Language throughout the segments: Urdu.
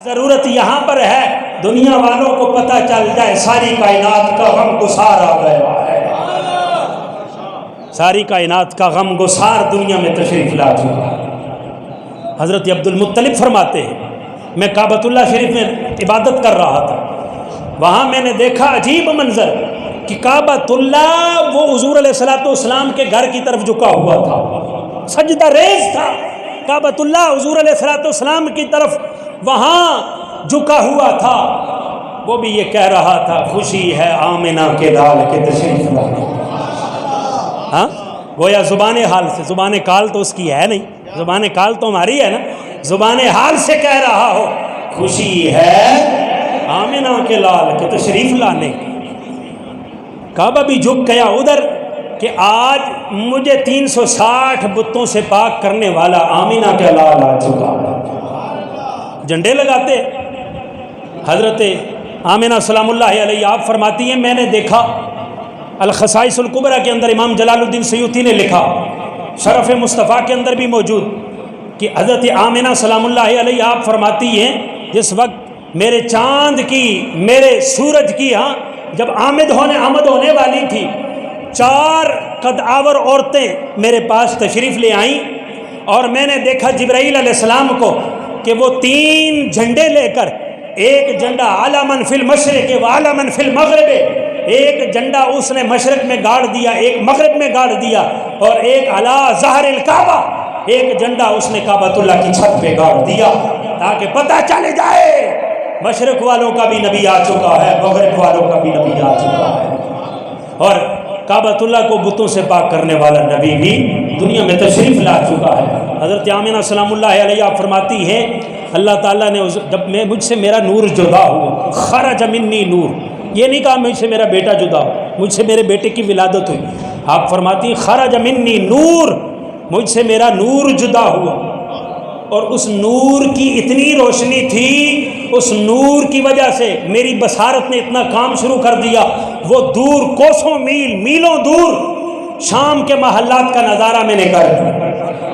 ضرورت یہاں پر ہے دنیا والوں کو پتہ چل جائے ساری کائنات کا غم گسار آ گیا ہے، ساری کائنات کا غم گسار دنیا میں تشریف لا چکا ہے۔ حضرت عبد المطلب فرماتے ہیں میں کعبۃ اللہ شریف میں عبادت کر رہا تھا، وہاں میں نے دیکھا عجیب منظر کہ کعبۃ اللہ وہ حضور علیہ الصلوۃ والسلام کے گھر کی طرف جھکا ہوا تھا، سجدہ ریز تھا کعبۃ اللہ حضور علیہ الصلوۃ والسلام کی طرف وہاں جھکا ہوا تھا۔ وہ بھی یہ کہہ رہا تھا خوشی ہے آمنہ کے لال کے تشریف لانے۔ ہاں گویا زبان حال سے، زبان کال تو اس کی ہے نہیں، زبان کال تو ہماری ہے نا، زبان حال سے کہہ رہا ہو خوشی ہے آمنہ کے لال کے تشریف لانے۔ کعبہ بھی جھک گیا ادھر کہ آج مجھے 360 بتوں سے پاک کرنے والا آمنہ کے لال آ چکا ہے۔ جھنڈے لگاتے حضرت آمنہ سلام اللہ علیہ آپ فرماتی ہیں میں نے دیکھا الخصائص الکبریٰ کے اندر امام جلال الدین سیوطی نے لکھا، شرف مصطفیٰ کے اندر بھی موجود کہ حضرت آمنہ سلام اللہ علیہ آپ فرماتی ہیں جس وقت میرے چاند کی میرے سورج کی جب آمد ہونے والی تھی 4 قد آور عورتیں میرے پاس تشریف لے آئیں اور میں نے دیکھا جبرائیل علیہ السلام کو کہ وہ 3 جھنڈے لے کر، ایک جھنڈا علامن فی المشرق و علامن فی المغرب، ایک جھنڈا اس نے مشرق میں گاڑ دیا، ایک مغرب میں گاڑ دیا، اور ایک علی ظہر الکعبہ، ایک جھنڈا اس نے کعبۃ اللہ کی چھت پہ گاڑ دیا تاکہ پتہ چل جائے مشرق والوں کا بھی نبی آ چکا ہے، مغرب والوں کا بھی نبی آ چکا ہے۔ اور کعبۃ اللہ کو بتوں سے پاک کرنے والا نبی بھی دنیا میں تشریف لا چکا ہے۔ حضرت آمنہ سلام اللہ علیہ فرماتی ہیں اللہ تعالیٰ نے جب مجھ سے میرا نور جدا ہوا، خرج منی نور، یہ نہیں کہا مجھ سے میرا بیٹا جدا ہو، مجھ سے میرے بیٹے کی ولادت ہوئی، آپ فرماتی ہیں خرج منی نور، مجھ سے میرا نور جدا ہوا، اور اس نور کی اتنی روشنی تھی، اس نور کی وجہ سے میری بصارت نے اتنا کام شروع کر دیا، وہ دور کوسوں میلوں دور شام کے محلات کا نظارہ میں نے کر دیا،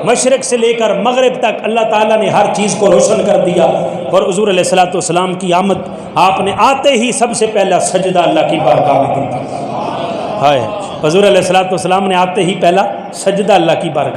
مشرق سے لے کر مغرب تک اللہ تعالیٰ نے ہر چیز کو روشن کر دیا۔ اور حضور علیہ الصلوۃ والسلام کی آمد آپ نے آتے ہی سب سے پہلا سجدہ اللہ کی بارگاہ میں دی۔ حضور علیہ الصلوۃ والسلام نے آتے ہی پہلا سجدہ اللہ کی بارگاہ